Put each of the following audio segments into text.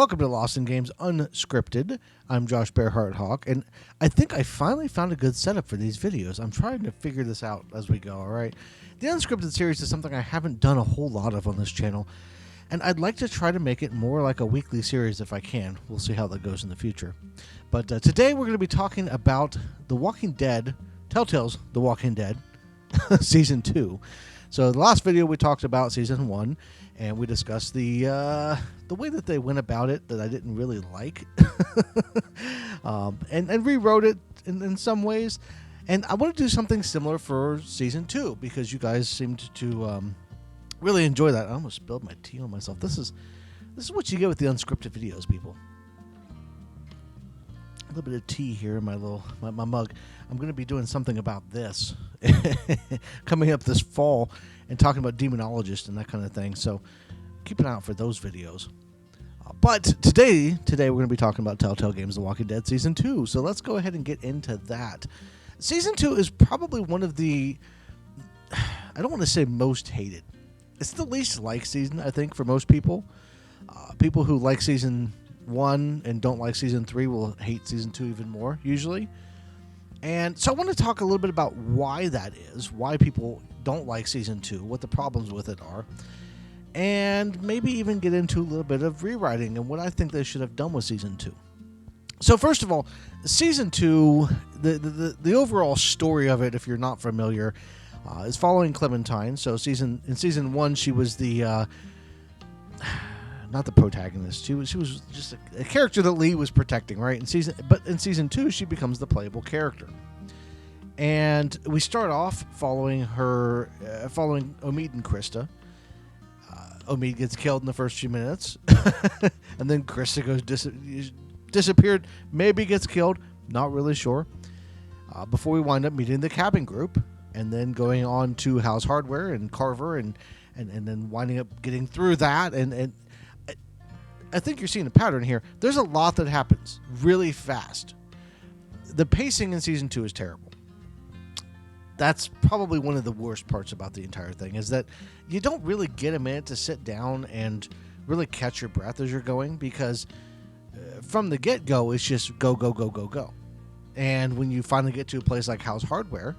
Welcome to Lost in Games Unscripted. I'm Josh Bearheart Hawk, and I think I finally found a good setup for these videos. I'm trying to figure this out as we go, alright? The Unscripted series is something I haven't done a whole lot of on this channel, and I'd like to try to make it more like a weekly series if I can. We'll see how that goes in the future. But today we're going to be talking about The Walking Dead, Telltale's The Walking Dead, Season 2. So the last video we talked about Season 1, and we discussed the way that they went about it that I didn't really like, and rewrote it in some ways. And I want to do something similar for Season 2 because you guys seemed to really enjoy that. I almost spilled my tea on myself. This is what you get with the unscripted videos, people. A little bit of tea here in my mug. I'm going to be doing something about this coming up this fall and talking about demonologists and that kind of thing. So keep an eye out for those videos. But today we're going to be talking about Telltale Games The Walking Dead Season 2. So let's go ahead and get into that. Season 2 is probably one of the, I don't want to say most hated. It's the least liked season, I think, for most people. People who like Season 1 and don't like Season 3 will hate Season 2 even more, usually. And so I want to talk a little bit about why that is, why people don't like Season 2, what the problems with it are, and maybe even get into a little bit of rewriting and what I think they should have done with Season 2. So first of all, Season 2, the overall story of it, if you're not familiar, is following Clementine. So in Season 1, she was the... not the protagonist. She was just a character that Lee was protecting, right? But in Season 2, she becomes the playable character. And we start off following Omid and Krista. Omid gets killed in the first few minutes. And then Krista goes disappeared, maybe gets killed, not really sure. Before we wind up meeting the cabin group and then going on to House Hardware and Carver and then winding up getting through that and I think you're seeing a pattern here. There's a lot that happens really fast. The pacing in Season 2 is terrible. That's probably one of the worst parts about the entire thing, is that you don't really get a minute to sit down and really catch your breath as you're going, because from the get-go, it's just go, go, go, go, go. And when you finally get to a place like House Hardware,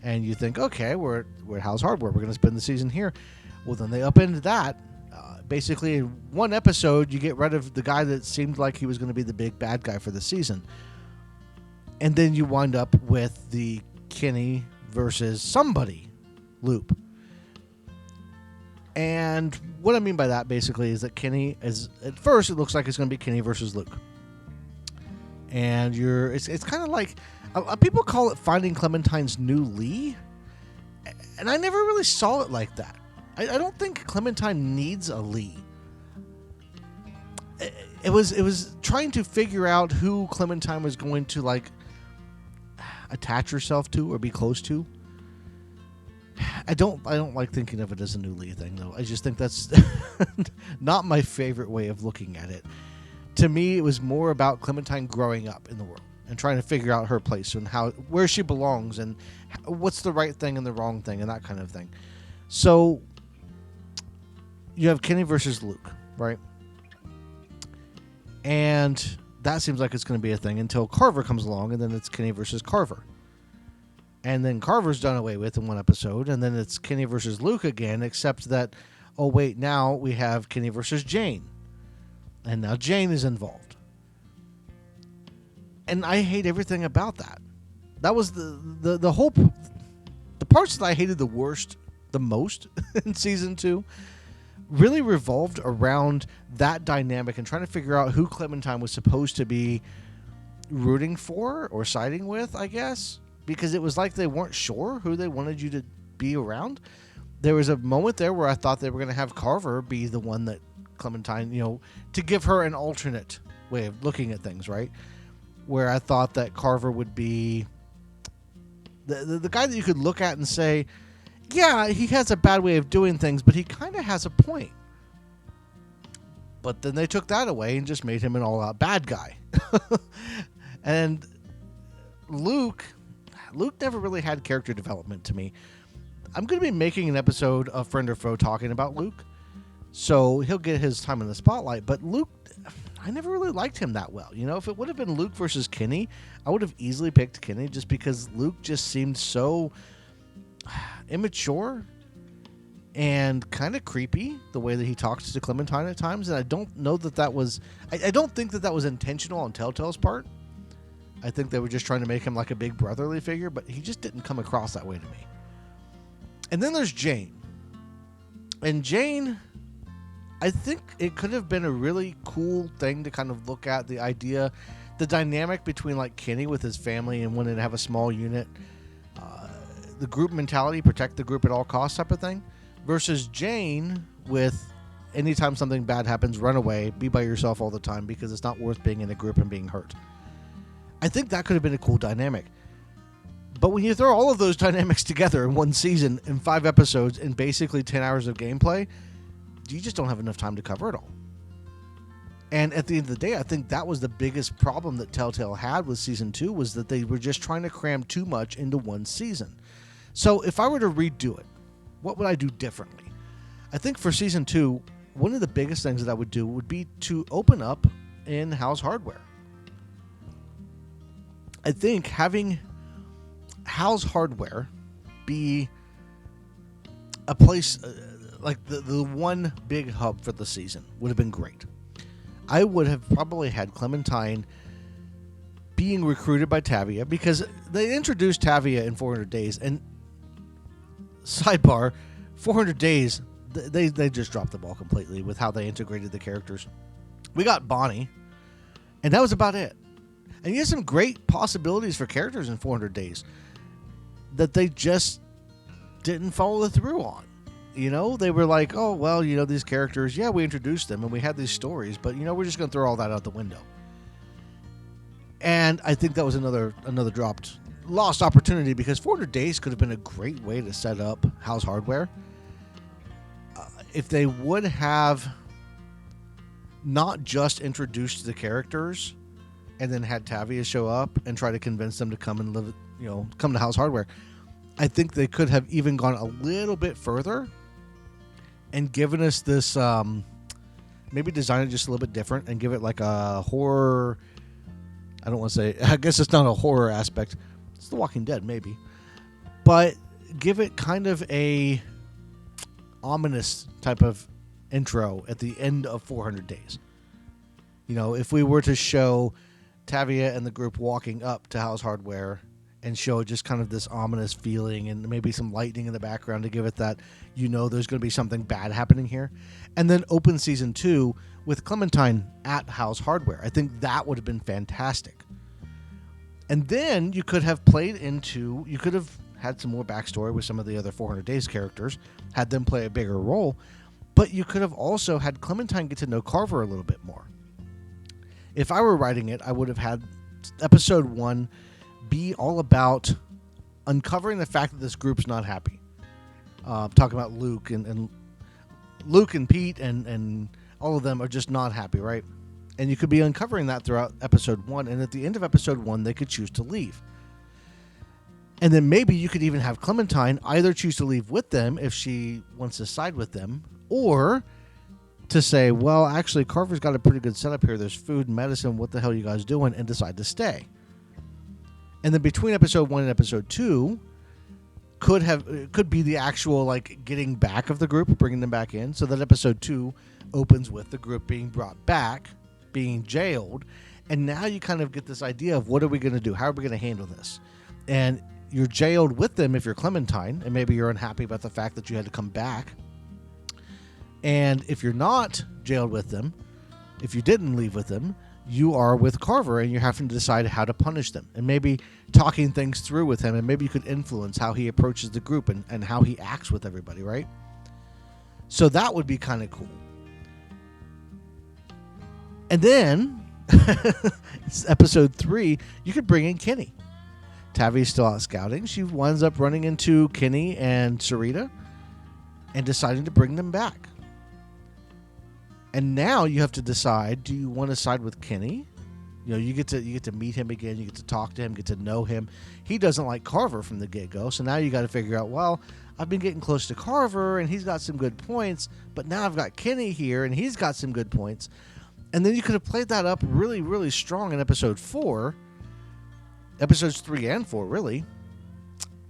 and you think, okay, we're at House Hardware, we're going to spend the season here. Well, then they upend that. Basically, in one episode, you get rid of the guy that seemed like he was going to be the big bad guy for the season. And then you wind up with the Kenny versus somebody loop. And what I mean by that, basically, is that Kenny is... At first, it looks like it's going to be Kenny versus Luke. And it's kind of like... people call it Finding Clementine's New Lee. And I never really saw it like that. I don't think Clementine needs a Lee. It was trying to figure out who Clementine was going to like attach herself to or be close to. I don't like thinking of it as a new Lee thing, though. I just think that's not my favorite way of looking at it. To me, it was more about Clementine growing up in the world and trying to figure out her place and where she belongs and what's the right thing and the wrong thing and that kind of thing. So you have Kenny versus Luke, right? And that seems like it's going to be a thing until Carver comes along, and then it's Kenny versus Carver. And then Carver's done away with in one episode, and then it's Kenny versus Luke again, except that, oh wait, now we have Kenny versus Jane. And now Jane is involved. And I hate everything about that. That was the whole... The parts that I hated the most in Season 2 really revolved around that dynamic and trying to figure out who Clementine was supposed to be rooting for or siding with, I guess, because it was like they weren't sure who they wanted you to be around. There was a moment there where I thought they were going to have Carver be the one that Clementine, to give her an alternate way of looking at things, right? Where I thought that Carver would be the guy that you could look at and say, yeah, he has a bad way of doing things, but he kind of has a point. But then they took that away and just made him an all-out bad guy. And Luke never really had character development to me. I'm going to be making an episode of Friend or Foe talking about Luke. So he'll get his time in the spotlight. But Luke, I never really liked him that well. You know, if it would have been Luke versus Kenny, I would have easily picked Kenny just because Luke just seemed so immature and kind of creepy the way that he talks to Clementine at times. And I don't know that was... I don't think that was intentional on Telltale's part. I think they were just trying to make him like a big brotherly figure, but he just didn't come across that way to me. And then there's Jane. And Jane... I think it could have been a really cool thing to kind of look at, the idea, the dynamic between like Kenny with his family and wanting to have a small unit, the group mentality, protect the group at all costs type of thing, versus Jane with anytime something bad happens, run away, be by yourself all the time because it's not worth being in a group and being hurt. I think that could have been a cool dynamic. But when you throw all of those dynamics together in one season, in 5 episodes, and basically 10 hours of gameplay, you just don't have enough time to cover it all. And at the end of the day, I think that was the biggest problem that Telltale had with season 2, was that they were just trying to cram too much into one season. So if I were to redo it, what would I do differently? I think for season 2, one of the biggest things that I would do would be to open up in House Hardware. I think having House Hardware be a place... like the one big hub for the season would have been great. I would have probably had Clementine being recruited by Tavia, because they introduced Tavia in 400 Days, and sidebar, 400 Days, they just dropped the ball completely with how they integrated the characters. We got Bonnie, and that was about it. And you had some great possibilities for characters in 400 Days that they just didn't follow through on. You know, they were like, oh, well, you know, these characters, yeah, we introduced them and we had these stories, but, you know, we're just going to throw all that out the window. And I think that was another lost opportunity, because 400 Days could have been a great way to set up House Hardware. If they would have not just introduced the characters and then had Tavia show up and try to convince them to come and live, you know, come to House Hardware, I think they could have even gone a little bit further and given us this, maybe design it just a little bit different and give it like a horror. I don't want to say, I guess it's not a horror aspect. It's The Walking Dead, maybe. But give it kind of a ominous type of intro at the end of 400 Days. You know, if we were to show Tavia and the group walking up to House Hardware and show just kind of this ominous feeling and maybe some lightning in the background to give it that, you know, there's going to be something bad happening here. And then open season 2 with Clementine at House Hardware. I think that would have been fantastic. And then you could have you could have had some more backstory with some of the other 400 Days characters, had them play a bigger role, but you could have also had Clementine get to know Carver a little bit more. If I were writing it, I would have had episode 1 be all about uncovering the fact that this group's not happy. Talking about Luke and Luke and Pete and all of them are just not happy, right? And you could be uncovering that throughout episode 1, and at the end of episode 1, they could choose to leave. And then maybe you could even have Clementine either choose to leave with them if she wants to side with them, or to say, well, actually, Carver's got a pretty good setup here. There's food and medicine. What the hell are you guys doing? And decide to stay. And then between episode 1 and episode 2 could be the actual like getting back of the group, bringing them back in, so that episode 2 opens with the group being brought back, being jailed, and now you kind of get this idea of what are we going to do? How are we going to handle this? And you're jailed with them if you're Clementine, and maybe you're unhappy about the fact that you had to come back. And if you're not jailed with them, if you didn't leave with them, you are with Carver, and you're having to decide how to punish them, and maybe talking things through with him, and maybe you could influence how he approaches the group and how he acts with everybody, right? So that would be kind of cool. And then, episode 3, you could bring in Kenny. Tavia's still out scouting. She winds up running into Kenny and Sarita and deciding to bring them back. And now you have to decide, do you want to side with Kenny? You know, you get to meet him again, you get to talk to him, get to know him. He doesn't like Carver from the get-go, so now you got to figure out, well, I've been getting close to Carver and he's got some good points, but now I've got Kenny here and he's got some good points. And then you could have played that up really, really strong in episode 4, episodes 3 and 4, really,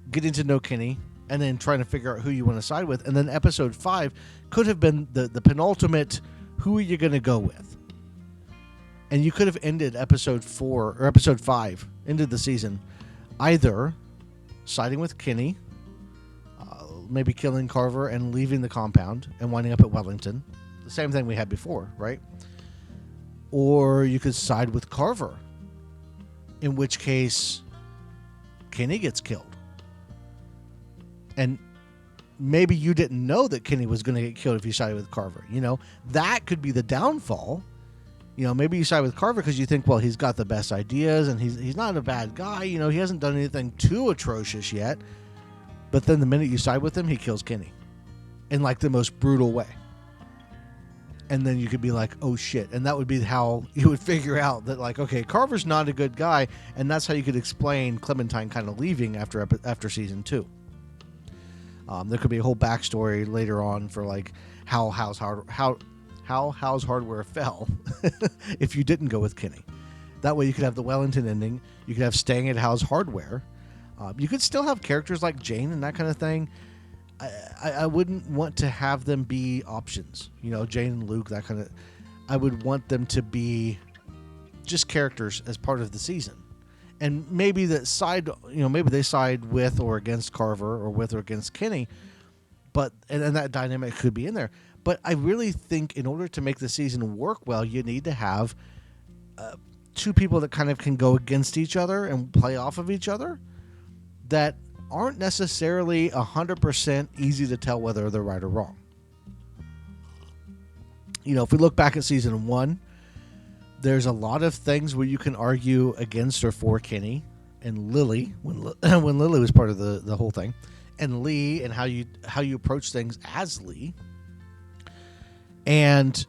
getting to know Kenny, and then trying to figure out who you want to side with. And then episode 5 could have been the penultimate, who are you going to go with? And you could have ended episode 4 or episode 5, ended the season, either siding with Kenny, maybe killing Carver and leaving the compound and winding up at Wellington. The same thing we had before, right? Or you could side with Carver, in which case Kenny gets killed. And maybe you didn't know that Kenny was going to get killed if you sided with Carver. You know, that could be the downfall. You know, maybe you side with Carver because you think, well, he's got the best ideas and he's not a bad guy. You know, he hasn't done anything too atrocious yet. But then the minute you side with him, he kills Kenny in like the most brutal way. And then you could be like, oh shit. And that would be how you would figure out that, like, okay, Carver's not a good guy. And that's how you could explain Clementine kind of leaving after season 2. There could be a whole backstory later on for like how House Hardware fell if you didn't go with Kenny. That way you could have the Wellington ending. You could have staying at House Hardware. You could still have characters like Jane and that kind of thing. I wouldn't want to have them be options. You know, Jane and Luke, that kind of... I would want them to be just characters as part of the season. And maybe that side, you know, maybe they side with or against Carver or with or against Kenny. But and that dynamic could be in there. But I really think in order to make the season work well, you need to have two people that kind of can go against each other and play off of each other that aren't necessarily 100% easy to tell whether they're right or wrong. You know, if we look back at season 1, there's a lot of things where you can argue against or for Kenny and Lily when Lily was part of the whole thing, and Lee and how you approach things as Lee. And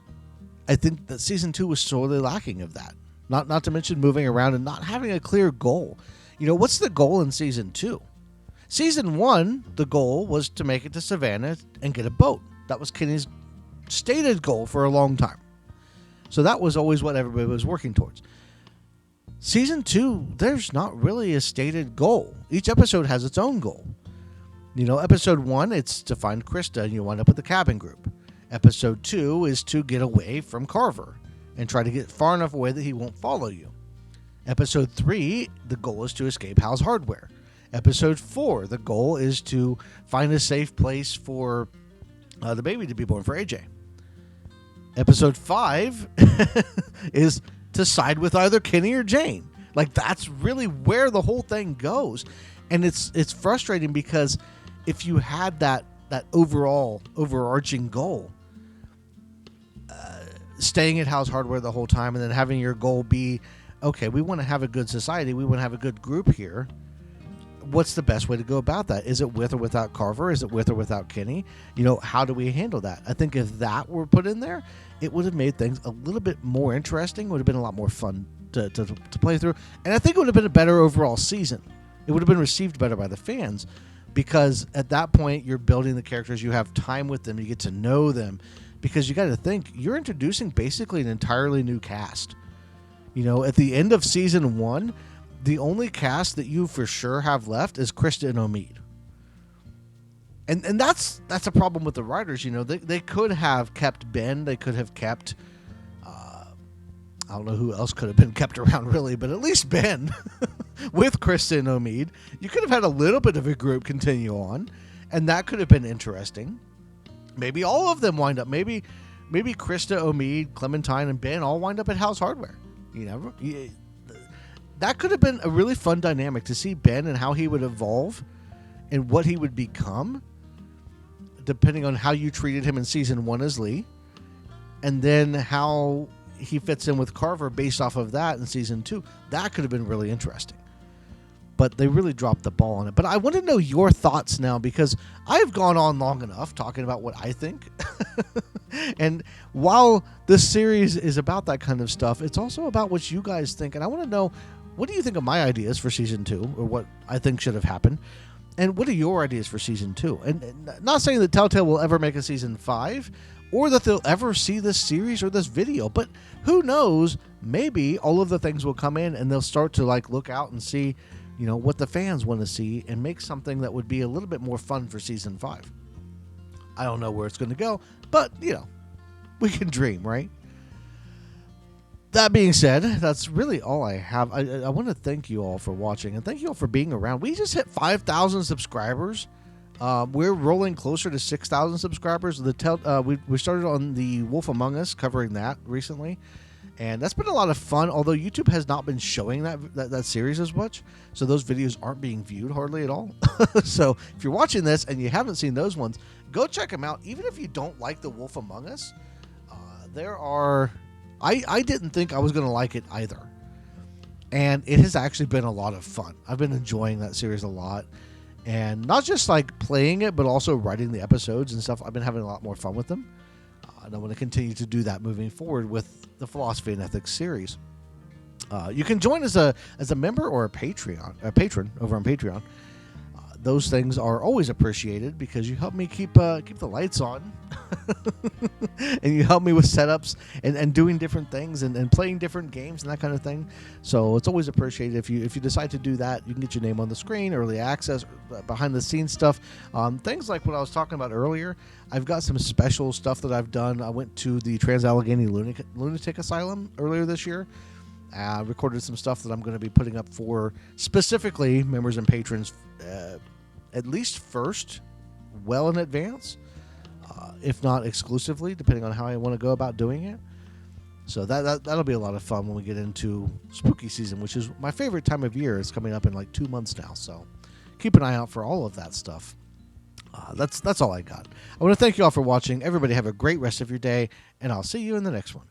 I think that season 2 was sorely lacking of that. Not to mention moving around and not having a clear goal. You know, what's the goal in season 2? Season 1, the goal was to make it to Savannah and get a boat. That was Kenny's stated goal for a long time. So that was always what everybody was working towards. Season 2, there's not really a stated goal. Each episode has its own goal. You know, episode 1, it's to find Krista and you wind up with the cabin group. Episode 2 is to get away from Carver and try to get far enough away that he won't follow you. Episode 3, the goal is to escape Hal's Hardware. Episode 4, the goal is to find a safe place for the baby to be born for AJ. Episode 5 is to side with either Kenny or Jane. Like, that's really where the whole thing goes. And it's frustrating because if you had that overarching goal, staying at House Hardware the whole time and then having your goal be, okay, we want to have a good society, we want to have a good group here. What's the best way to go about that? Is it with or without Carver? Is it with or without Kenny? You know, how do we handle that? I think if that were put in there, it would have made things a little bit more interesting, would have been a lot more fun to play through. And I think it would have been a better overall season. It would have been received better by the fans because at that point, you're building the characters, you have time with them, you get to know them. Because you got to think, you're introducing basically an entirely new cast. You know, at the end of season 1, the only cast that you for sure have left is Krista and Omid. And that's a problem with the writers. You know, they could have kept Ben. They could have kept, I don't know who else could have been kept around really, but at least Ben with Krista and Omid. You could have had a little bit of a group continue on, and that could have been interesting. Maybe all of them wind up. Maybe Krista, Omid, Clementine, and Ben all wind up at House Hardware. That could have been a really fun dynamic to see Ben and how he would evolve and what he would become, depending on how you treated him in season 1 as Lee, and then how he fits in with Carver based off of that in season 2. That could have been really interesting. But they really dropped the ball on it. But I want to know your thoughts now because I've gone on long enough talking about what I think. And while this series is about that kind of stuff, it's also about what you guys think. And I want to know, what do you think of my ideas for season 2 or what I think should have happened? And what are your ideas for season 2? And not saying that Telltale will ever make a season 5, or that they'll ever see this series or this video. But who knows? Maybe all of the things will come in and they'll start to like look out and see, what the fans want to see and make something that would be a little bit more fun for season 5. I don't know where it's going to go, but we can dream, right? That being said, that's really all I have. I want to thank you all for watching and thank you all for being around. We just hit 5,000 subscribers. We're rolling closer to 6,000 subscribers. We started on the Wolf Among Us, covering that recently, and that's been a lot of fun. Although YouTube has not been showing that series as much, so those videos aren't being viewed hardly at all. So if you're watching this and you haven't seen those ones, go check them out. Even if you don't like the Wolf Among Us, there are. I didn't think I was going to like it either, and it has actually been a lot of fun. I've been enjoying that series a lot. And not just like playing it, but also writing the episodes and stuff. I've been having a lot more fun with them. And I want to continue to do that moving forward with the Philosophy and Ethics series. You can join as a member or a patron over on Patreon. Those things are always appreciated because you help me keep the lights on, and you help me with setups and doing different things and playing different games and that kind of thing. So it's always appreciated if you decide to do that. You can get your name on the screen, early access, behind the scenes stuff, things like what I was talking about earlier. I've got some special stuff that I've done. I went to the Trans-Allegheny Lunatic Asylum earlier this year. I recorded some stuff that I'm going to be putting up for specifically members and patrons, at least first, well in advance, if not exclusively, depending on how I want to go about doing it. So that'll be a lot of fun when we get into spooky season, which is my favorite time of year. It's coming up in like 2 months now, so keep an eye out for all of that stuff. That's all I got. I want to thank you all for watching. Everybody have a great rest of your day, and I'll see you in the next one.